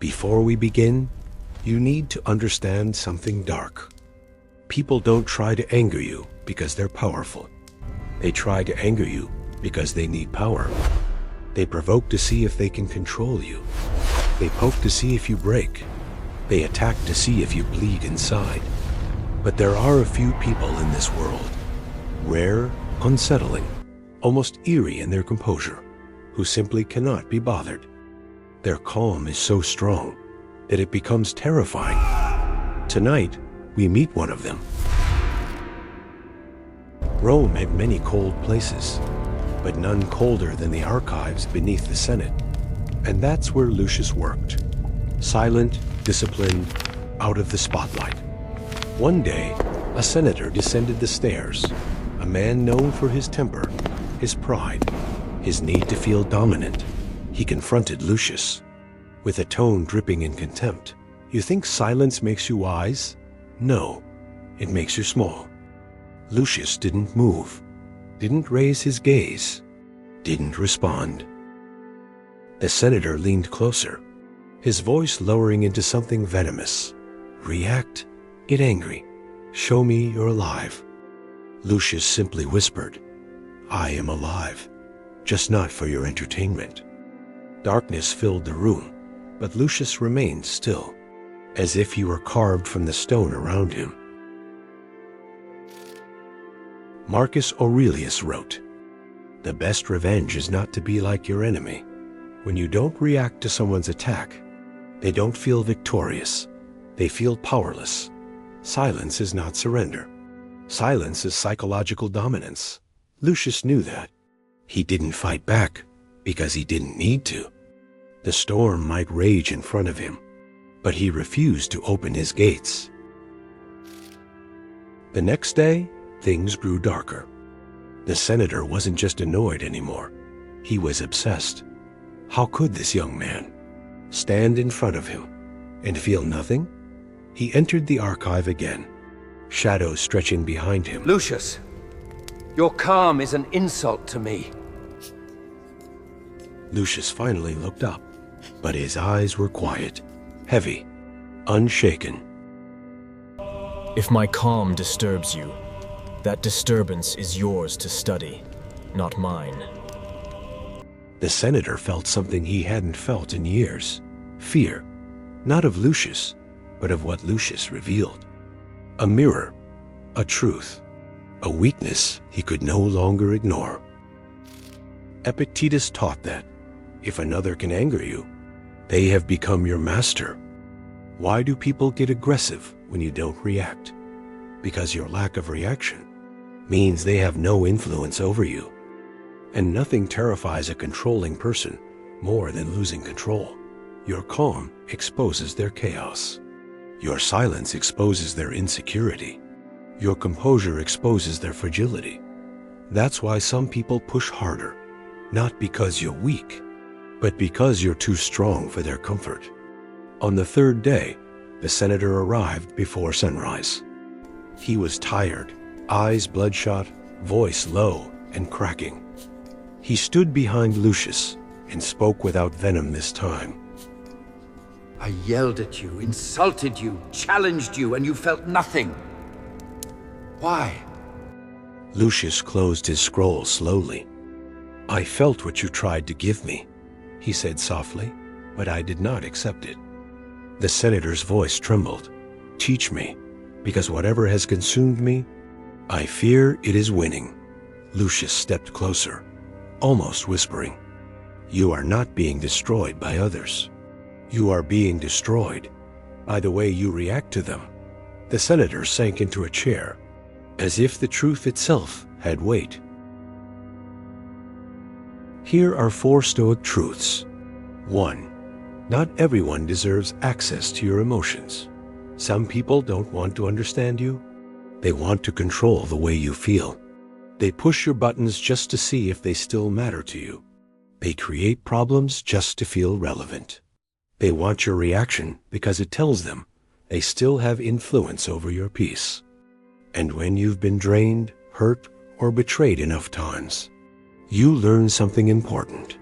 Before we begin, you need to understand something dark. People don't try to anger you because they're powerful. They try to anger you because they need power. They provoke to see if they can control you. They poke to see if you break. They attack to see if you bleed inside. But there are a few people in this world, rare, unsettling, almost eerie in their composure, who simply cannot be bothered. Their calm is so strong that it becomes terrifying. Tonight, we meet one of them. Rome had many cold places, but none colder than the archives beneath the Senate. And that's where Lucius worked. Silent, disciplined, out of the spotlight. One day, a senator descended the stairs, a man known for his temper, his pride, his need to feel dominant. He confronted Lucius. With a tone dripping in contempt. You think silence makes you wise? No, it makes you small. Lucius didn't move, didn't raise his gaze, didn't respond. The senator leaned closer, his voice lowering into something venomous. React, get angry, show me you're alive. Lucius simply whispered, I am alive, just not for your entertainment. Darkness filled the room, but Lucius remained still, as if he were carved from the stone around him. Marcus Aurelius wrote, "The best revenge is not to be like your enemy. When you don't react to someone's attack, they don't feel victorious. They feel powerless. Silence is not surrender. Silence is psychological dominance." Lucius knew that. He didn't fight back because he didn't need to. The storm might rage in front of him, but he refused to open his gates. The next day, things grew darker. The senator wasn't just annoyed anymore. He was obsessed. How could this young man stand in front of him and feel nothing? He entered the archive again, shadows stretching behind him. Lucius, your calm is an insult to me. Lucius finally looked up, but his eyes were quiet, heavy, unshaken. If my calm disturbs you, that disturbance is yours to study, not mine. The senator felt something he hadn't felt in years. Fear, not of Lucius, but of what Lucius revealed. A mirror, a truth, a weakness he could no longer ignore. Epictetus taught that if another can anger you, they have become your master. Why do people get aggressive when you don't react? Because your lack of reaction means they have no influence over you. And nothing terrifies a controlling person more than losing control. Your calm exposes their chaos. Your silence exposes their insecurity. Your composure exposes their fragility. That's why some people push harder, not because you're weak, but because you're too strong for their comfort. On the third day, the senator arrived before sunrise. He was tired, eyes bloodshot, voice low and cracking. He stood behind Lucius and spoke without venom this time. I yelled at you, insulted you, challenged you, and you felt nothing. Why? Lucius closed his scroll slowly. I felt what you tried to give me, he said softly, but I did not accept it. The senator's voice trembled. Teach me, because whatever has consumed me, I fear it is winning. Lucius stepped closer, almost whispering, You are not being destroyed by others. You are being destroyed by the way you react to them. The senator sank into a chair, as if the truth itself had weight. Here are 4 Stoic truths. 1. Not everyone deserves access to your emotions. Some people don't want to understand you. They want to control the way you feel. They push your buttons just to see if they still matter to you. They create problems just to feel relevant. They want your reaction because it tells them they still have influence over your peace. And when you've been drained, hurt, or betrayed enough times, you learn something important.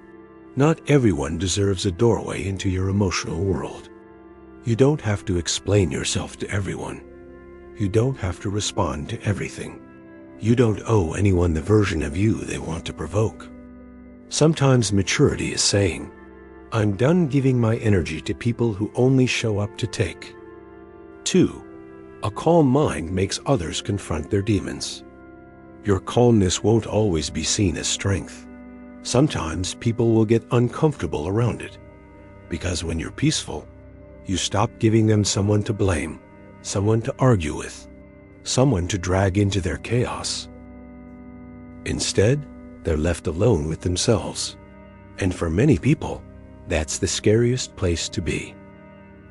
Not everyone deserves a doorway into your emotional world. You don't have to explain yourself to everyone. You don't have to respond to everything. You don't owe anyone the version of you they want to provoke. Sometimes maturity is saying, I'm done giving my energy to people who only show up to take. 2. A calm mind makes others confront their demons. Your calmness won't always be seen as strength. Sometimes people will get uncomfortable around it, because when you're peaceful, you stop giving them someone to blame, someone to argue with, someone to drag into their chaos. Instead, they're left alone with themselves. And for many people, that's the scariest place to be.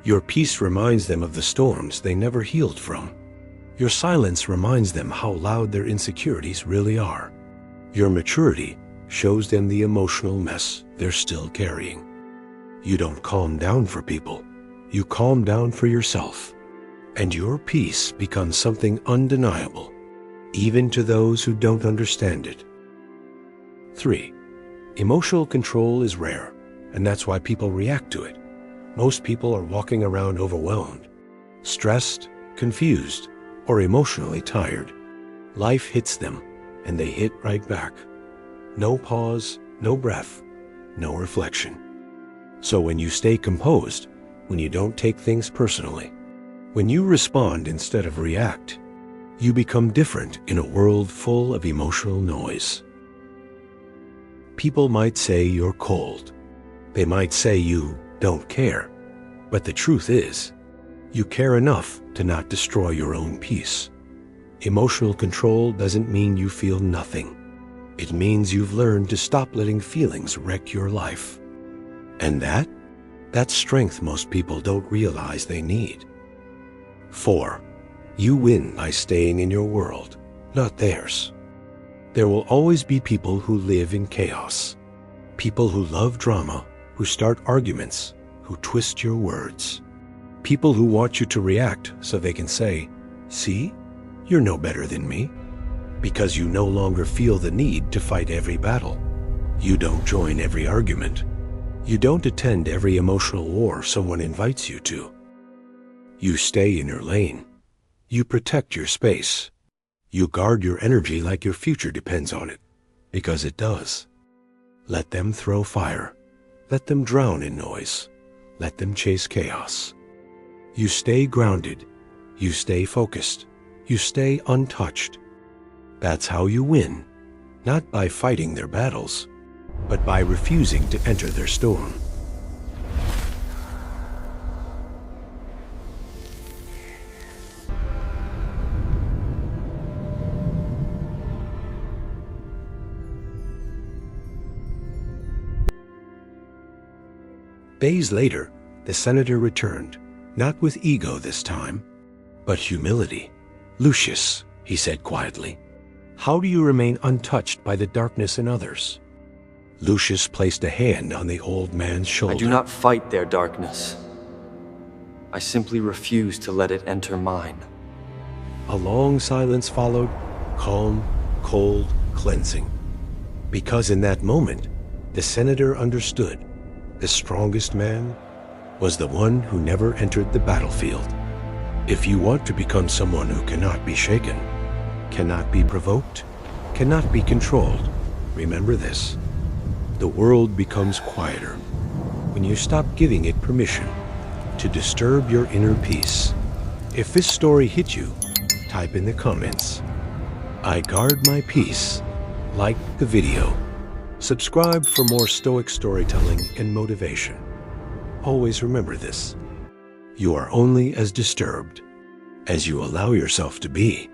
Your peace reminds them of the storms they never healed from. Your silence reminds them how loud their insecurities really are. Your maturity shows them the emotional mess they're still carrying. You don't calm down for people. You calm down for yourself. And your peace becomes something undeniable, even to those who don't understand it. 3. Emotional control is rare, and that's why people react to it. Most people are walking around overwhelmed, stressed, confused, or emotionally tired. Life hits them, and they hit right back. No pause, no breath, no reflection. So when you stay composed, when you don't take things personally, when you respond instead of react, you become different in a world full of emotional noise. People might say you're cold. They might say you don't care. But the truth is, you care enough to not destroy your own peace. Emotional control doesn't mean you feel nothing. It means you've learned to stop letting feelings wreck your life. And that's strength most people don't realize they need. 4. You win by staying in your world, not theirs. There will always be people who live in chaos. People who love drama, who start arguments, who twist your words. People who want you to react so they can say, see, you're no better than me. Because you no longer feel the need to fight every battle. You don't join every argument. You don't attend every emotional war someone invites you to. You stay in your lane. You protect your space. You guard your energy like your future depends on it, because it does. Let them throw fire. Let them drown in noise. Let them chase chaos. You stay grounded. You stay focused. You stay untouched. That's how you win, not by fighting their battles, but by refusing to enter their storm. Days later, the senator returned, not with ego this time, but humility. Lucius, he said quietly, how do you remain untouched by the darkness in others? Lucius placed a hand on the old man's shoulder. I do not fight their darkness. I simply refuse to let it enter mine. A long silence followed, calm, cold, cleansing. Because in that moment, the senator understood the strongest man was the one who never entered the battlefield. If you want to become someone who cannot be shaken, cannot be provoked, cannot be controlled, remember this. The world becomes quieter when you stop giving it permission to disturb your inner peace. If this story hit you, type in the comments, I guard my peace. Like the video. Subscribe for more Stoic storytelling and motivation. Always remember this. You are only as disturbed as you allow yourself to be.